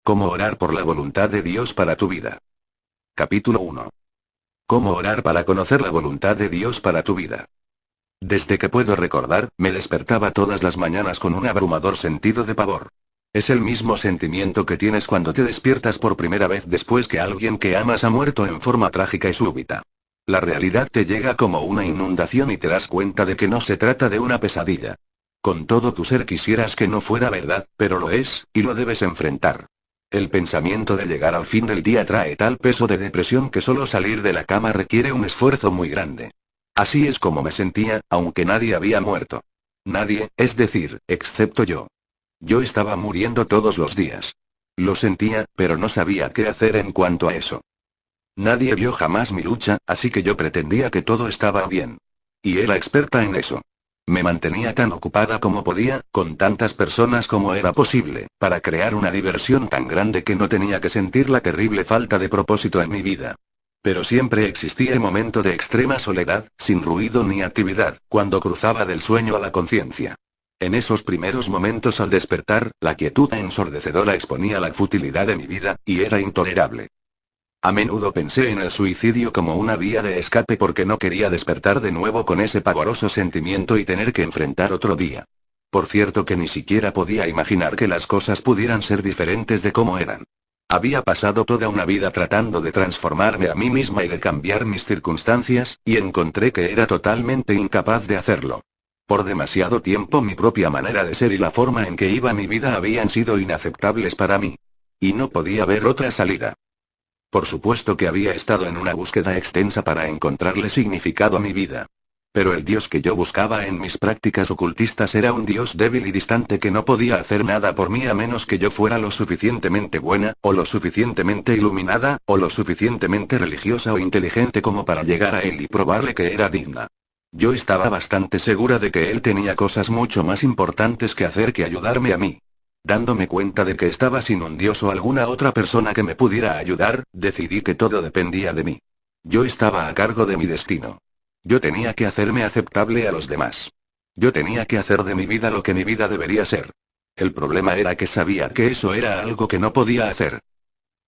Cómo orar por la voluntad de Dios para tu vida. Capítulo 1. Cómo orar para conocer la voluntad de Dios para tu vida. Desde que puedo recordar, me despertaba todas las mañanas con un abrumador sentido de pavor. Es el mismo sentimiento que tienes cuando te despiertas por primera vez después que alguien que amas ha muerto en forma trágica y súbita. La realidad te llega como una inundación y te das cuenta de que no se trata de una pesadilla. Con todo tu ser quisieras que no fuera verdad, pero lo es, y lo debes enfrentar. El pensamiento de llegar al fin del día trae tal peso de depresión que solo salir de la cama requiere un esfuerzo muy grande. Así es como me sentía, aunque nadie había muerto. Nadie, es decir, excepto yo. Yo estaba muriendo todos los días. Lo sentía, pero no sabía qué hacer en cuanto a eso. Nadie vio jamás mi lucha, así que yo pretendía que todo estaba bien. Y era experta en eso. Me mantenía tan ocupada como podía, con tantas personas como era posible, para crear una diversión tan grande que no tenía que sentir la terrible falta de propósito en mi vida. Pero siempre existía el momento de extrema soledad, sin ruido ni actividad, cuando cruzaba del sueño a la conciencia. En esos primeros momentos al despertar, la quietud ensordecedora exponía la futilidad de mi vida, y era intolerable. A menudo pensé en el suicidio como una vía de escape porque no quería despertar de nuevo con ese pavoroso sentimiento y tener que enfrentar otro día. Por cierto que ni siquiera podía imaginar que las cosas pudieran ser diferentes de cómo eran. Había pasado toda una vida tratando de transformarme a mí misma y de cambiar mis circunstancias, y encontré que era totalmente incapaz de hacerlo. Por demasiado tiempo mi propia manera de ser y la forma en que iba mi vida habían sido inaceptables para mí. Y no podía ver otra salida. Por supuesto que había estado en una búsqueda extensa para encontrarle significado a mi vida. Pero el Dios que yo buscaba en mis prácticas ocultistas era un Dios débil y distante que no podía hacer nada por mí a menos que yo fuera lo suficientemente buena, o lo suficientemente iluminada, o lo suficientemente religiosa o inteligente como para llegar a Él y probarle que era digna. Yo estaba bastante segura de que Él tenía cosas mucho más importantes que hacer que ayudarme a mí. Dándome cuenta de que estaba sin un Dios o alguna otra persona que me pudiera ayudar, decidí que todo dependía de mí. Yo estaba a cargo de mi destino. Yo tenía que hacerme aceptable a los demás. Yo tenía que hacer de mi vida lo que mi vida debería ser. El problema era que sabía que eso era algo que no podía hacer.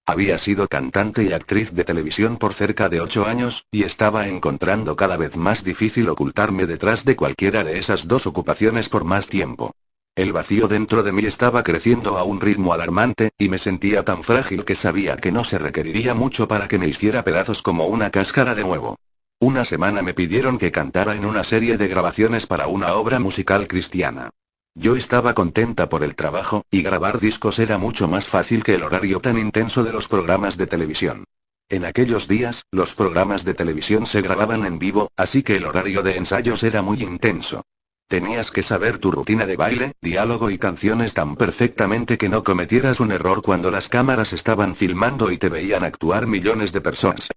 Había sido cantante y actriz de televisión por cerca de 8 años, y estaba encontrando cada vez más difícil ocultarme detrás de cualquiera de esas dos ocupaciones por más tiempo. El vacío dentro de mí estaba creciendo a un ritmo alarmante, y me sentía tan frágil que sabía que no se requeriría mucho para que me hiciera pedazos como una cáscara de huevo. Una semana me pidieron que cantara en una serie de grabaciones para una obra musical cristiana. Yo estaba contenta por el trabajo, y grabar discos era mucho más fácil que el horario tan intenso de los programas de televisión. En aquellos días, los programas de televisión se grababan en vivo, así que el horario de ensayos era muy intenso. Tenías que saber tu rutina de baile, diálogo y canciones tan perfectamente que no cometieras un error cuando las cámaras estaban filmando y te veían actuar millones de personas.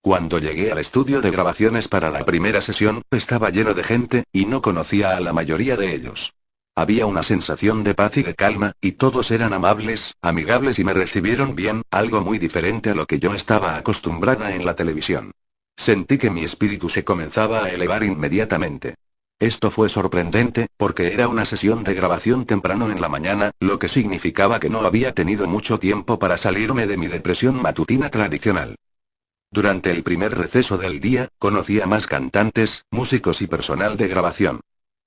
Cuando llegué al estudio de grabaciones para la primera sesión, estaba lleno de gente, y no conocía a la mayoría de ellos. Había una sensación de paz y de calma, y todos eran amables, amigables y me recibieron bien, algo muy diferente a lo que yo estaba acostumbrada en la televisión. Sentí que mi espíritu se comenzaba a elevar inmediatamente. Esto fue sorprendente, porque era una sesión de grabación temprano en la mañana, lo que significaba que no había tenido mucho tiempo para salirme de mi depresión matutina tradicional. Durante el primer receso del día, conocí a más cantantes, músicos y personal de grabación.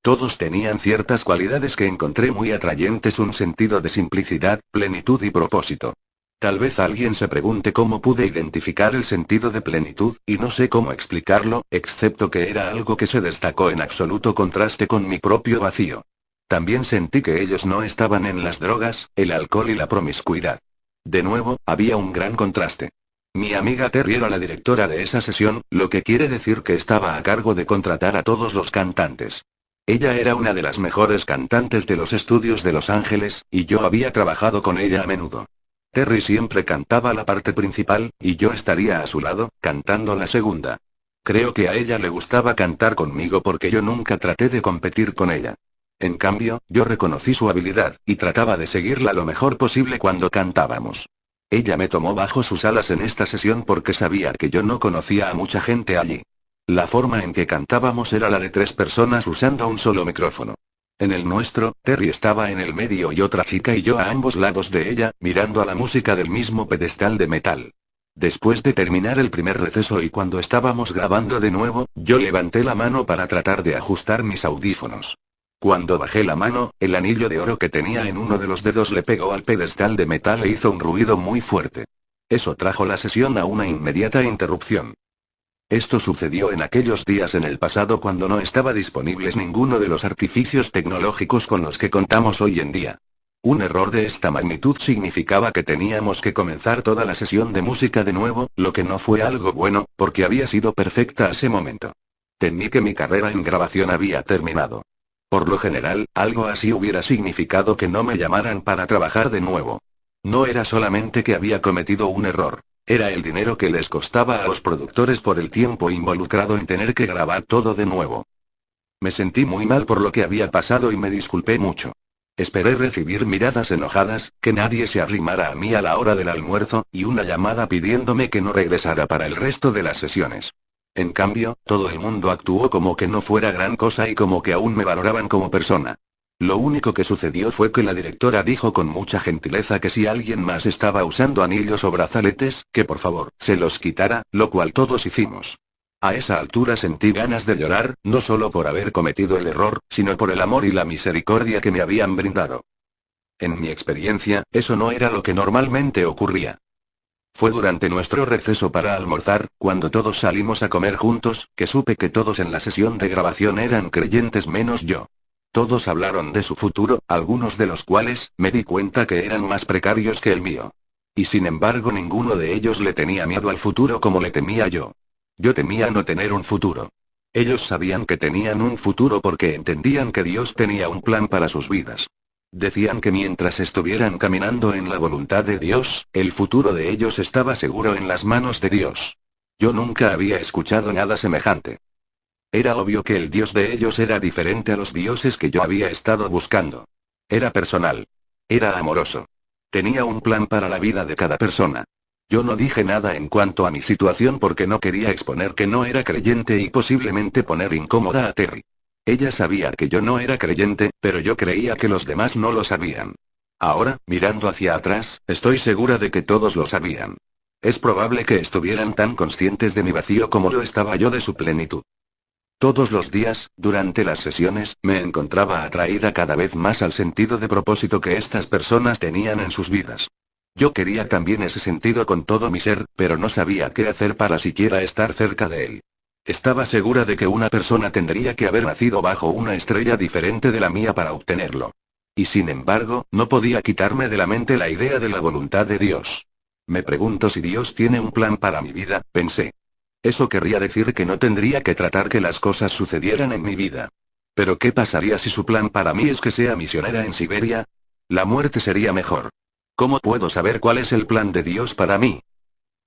Todos tenían ciertas cualidades que encontré muy atrayentes: un sentido de simplicidad, plenitud y propósito. Tal vez alguien se pregunte cómo pude identificar el sentido de plenitud, y no sé cómo explicarlo, excepto que era algo que se destacó en absoluto contraste con mi propio vacío. También sentí que ellos no estaban en las drogas, el alcohol y la promiscuidad. De nuevo, había un gran contraste. Mi amiga Terry era la directora de esa sesión, lo que quiere decir que estaba a cargo de contratar a todos los cantantes. Ella era una de las mejores cantantes de los estudios de Los Ángeles, y yo había trabajado con ella a menudo. Terry siempre cantaba la parte principal, y yo estaría a su lado, cantando la segunda. Creo que a ella le gustaba cantar conmigo porque yo nunca traté de competir con ella. En cambio, yo reconocí su habilidad, y trataba de seguirla lo mejor posible cuando cantábamos. Ella me tomó bajo sus alas en esta sesión porque sabía que yo no conocía a mucha gente allí. La forma en que cantábamos era la de 3 personas usando un solo micrófono. En el nuestro, Terry estaba en el medio y otra chica y yo a ambos lados de ella, mirando a la música del mismo pedestal de metal. Después de terminar el primer receso y cuando estábamos grabando de nuevo, yo levanté la mano para tratar de ajustar mis audífonos. Cuando bajé la mano, el anillo de oro que tenía en uno de los dedos le pegó al pedestal de metal e hizo un ruido muy fuerte. Eso trajo la sesión a una inmediata interrupción. Esto sucedió en aquellos días en el pasado cuando no estaba disponibles ninguno de los artificios tecnológicos con los que contamos hoy en día. Un error de esta magnitud significaba que teníamos que comenzar toda la sesión de música de nuevo, lo que no fue algo bueno, porque había sido perfecta a ese momento. Temí que mi carrera en grabación había terminado. Por lo general, algo así hubiera significado que no me llamaran para trabajar de nuevo. No era solamente que había cometido un error. Era el dinero que les costaba a los productores por el tiempo involucrado en tener que grabar todo de nuevo. Me sentí muy mal por lo que había pasado y me disculpé mucho. Esperé recibir miradas enojadas, que nadie se arrimara a mí a la hora del almuerzo, y una llamada pidiéndome que no regresara para el resto de las sesiones. En cambio, todo el mundo actuó como que no fuera gran cosa y como que aún me valoraban como persona. Lo único que sucedió fue que la directora dijo con mucha gentileza que si alguien más estaba usando anillos o brazaletes, que por favor, se los quitara, lo cual todos hicimos. A esa altura sentí ganas de llorar, no solo por haber cometido el error, sino por el amor y la misericordia que me habían brindado. En mi experiencia, eso no era lo que normalmente ocurría. Fue durante nuestro receso para almorzar, cuando todos salimos a comer juntos, que supe que todos en la sesión de grabación eran creyentes menos yo. Todos hablaron de su futuro, algunos de los cuales, me di cuenta que eran más precarios que el mío. Y sin embargo ninguno de ellos le tenía miedo al futuro como le temía yo. Yo temía no tener un futuro. Ellos sabían que tenían un futuro porque entendían que Dios tenía un plan para sus vidas. Decían que mientras estuvieran caminando en la voluntad de Dios, el futuro de ellos estaba seguro en las manos de Dios. Yo nunca había escuchado nada semejante. Era obvio que el Dios de ellos era diferente a los dioses que yo había estado buscando. Era personal. Era amoroso. Tenía un plan para la vida de cada persona. Yo no dije nada en cuanto a mi situación porque no quería exponer que no era creyente y posiblemente poner incómoda a Terry. Ella sabía que yo no era creyente, pero yo creía que los demás no lo sabían. Ahora, mirando hacia atrás, estoy segura de que todos lo sabían. Es probable que estuvieran tan conscientes de mi vacío como lo estaba yo de su plenitud. Todos los días, durante las sesiones, me encontraba atraída cada vez más al sentido de propósito que estas personas tenían en sus vidas. Yo quería también ese sentido con todo mi ser, pero no sabía qué hacer para siquiera estar cerca de él. Estaba segura de que una persona tendría que haber nacido bajo una estrella diferente de la mía para obtenerlo. Y sin embargo, no podía quitarme de la mente la idea de la voluntad de Dios. Me pregunto si Dios tiene un plan para mi vida, pensé. Eso querría decir que no tendría que tratar que las cosas sucedieran en mi vida. Pero ¿qué pasaría si su plan para mí es que sea misionera en Siberia? La muerte sería mejor. ¿Cómo puedo saber cuál es el plan de Dios para mí?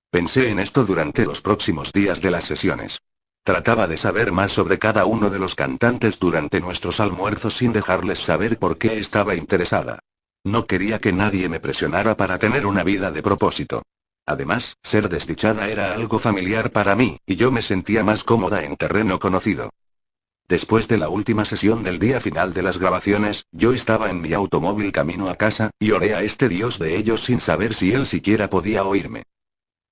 Pensé en esto durante los próximos días de las sesiones. Trataba de saber más sobre cada uno de los cantantes durante nuestros almuerzos sin dejarles saber por qué estaba interesada. No quería que nadie me presionara para tener una vida de propósito. Además, ser desdichada era algo familiar para mí, y yo me sentía más cómoda en terreno conocido. Después de la última sesión del día final de las grabaciones, yo estaba en mi automóvil camino a casa, y oré a este Dios de ellos sin saber si él siquiera podía oírme.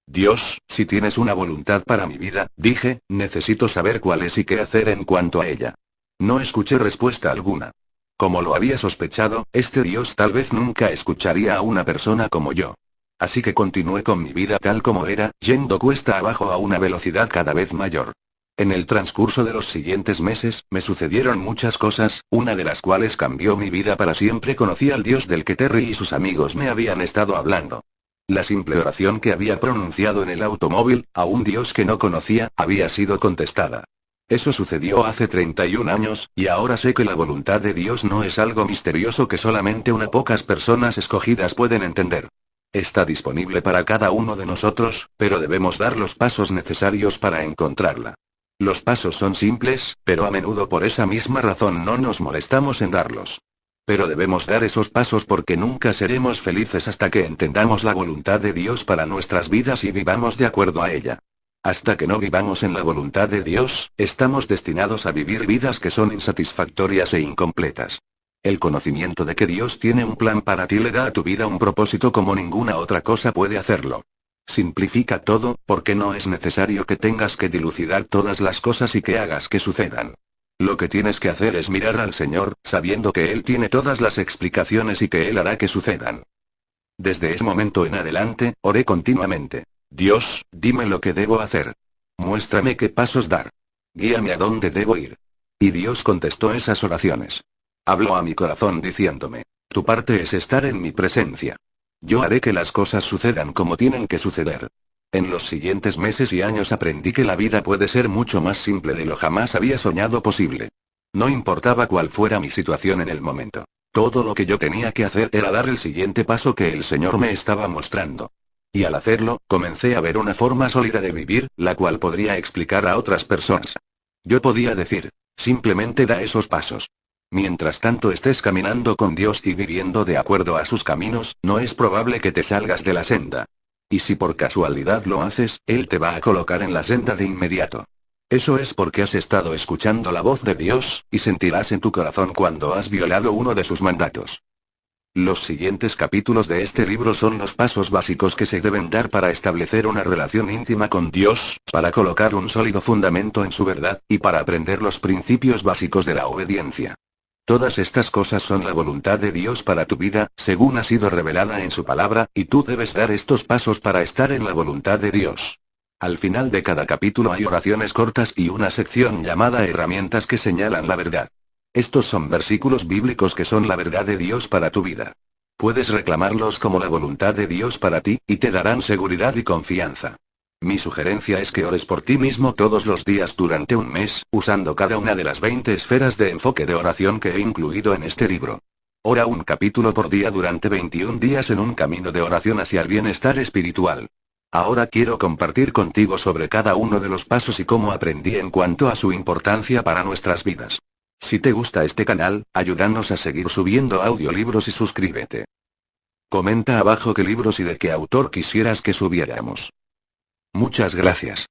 Dios, si tienes una voluntad para mi vida, dije, necesito saber cuál es y qué hacer en cuanto a ella. No escuché respuesta alguna. Como lo había sospechado, este Dios tal vez nunca escucharía a una persona como yo. Así que continué con mi vida tal como era, yendo cuesta abajo a una velocidad cada vez mayor. En el transcurso de los siguientes meses, me sucedieron muchas cosas, una de las cuales cambió mi vida para siempre. Conocí al Dios del que Terry y sus amigos me habían estado hablando. La simple oración que había pronunciado en el automóvil, a un Dios que no conocía, había sido contestada. Eso sucedió hace 31 años, y ahora sé que la voluntad de Dios no es algo misterioso que solamente unas pocas personas escogidas pueden entender. Está disponible para cada uno de nosotros, pero debemos dar los pasos necesarios para encontrarla. Los pasos son simples, pero a menudo por esa misma razón no nos molestamos en darlos. Pero debemos dar esos pasos porque nunca seremos felices hasta que entendamos la voluntad de Dios para nuestras vidas y vivamos de acuerdo a ella. Hasta que no vivamos en la voluntad de Dios, estamos destinados a vivir vidas que son insatisfactorias e incompletas. El conocimiento de que Dios tiene un plan para ti le da a tu vida un propósito como ninguna otra cosa puede hacerlo. Simplifica todo, porque no es necesario que tengas que dilucidar todas las cosas y que hagas que sucedan. Lo que tienes que hacer es mirar al Señor, sabiendo que Él tiene todas las explicaciones y que Él hará que sucedan. Desde ese momento en adelante, oré continuamente. Dios, dime lo que debo hacer. Muéstrame qué pasos dar. Guíame a dónde debo ir. Y Dios contestó esas oraciones. Habló a mi corazón diciéndome, tu parte es estar en mi presencia. Yo haré que las cosas sucedan como tienen que suceder. En los siguientes meses y años aprendí que la vida puede ser mucho más simple de lo jamás había soñado posible. No importaba cuál fuera mi situación en el momento. Todo lo que yo tenía que hacer era dar el siguiente paso que el Señor me estaba mostrando. Y al hacerlo, comencé a ver una forma sólida de vivir, la cual podría explicar a otras personas. Yo podía decir, simplemente da esos pasos. Mientras tanto estés caminando con Dios y viviendo de acuerdo a sus caminos, no es probable que te salgas de la senda. Y si por casualidad lo haces, Él te va a colocar en la senda de inmediato. Eso es porque has estado escuchando la voz de Dios, y sentirás en tu corazón cuando has violado uno de sus mandatos. Los siguientes capítulos de este libro son los pasos básicos que se deben dar para establecer una relación íntima con Dios, para colocar un sólido fundamento en su verdad, y para aprender los principios básicos de la obediencia. Todas estas cosas son la voluntad de Dios para tu vida, según ha sido revelada en su palabra, y tú debes dar estos pasos para estar en la voluntad de Dios. Al final de cada capítulo hay oraciones cortas y una sección llamada herramientas que señalan la verdad. Estos son versículos bíblicos que son la verdad de Dios para tu vida. Puedes reclamarlos como la voluntad de Dios para ti, y te darán seguridad y confianza. Mi sugerencia es que ores por ti mismo todos los días durante un mes, usando cada una de las 20 esferas de enfoque de oración que he incluido en este libro. Ora un capítulo por día durante 21 días en un camino de oración hacia el bienestar espiritual. Ahora quiero compartir contigo sobre cada uno de los pasos y cómo aprendí en cuanto a su importancia para nuestras vidas. Si te gusta este canal, ayúdanos a seguir subiendo audiolibros y suscríbete. Comenta abajo qué libros y de qué autor quisieras que subiéramos. Muchas gracias.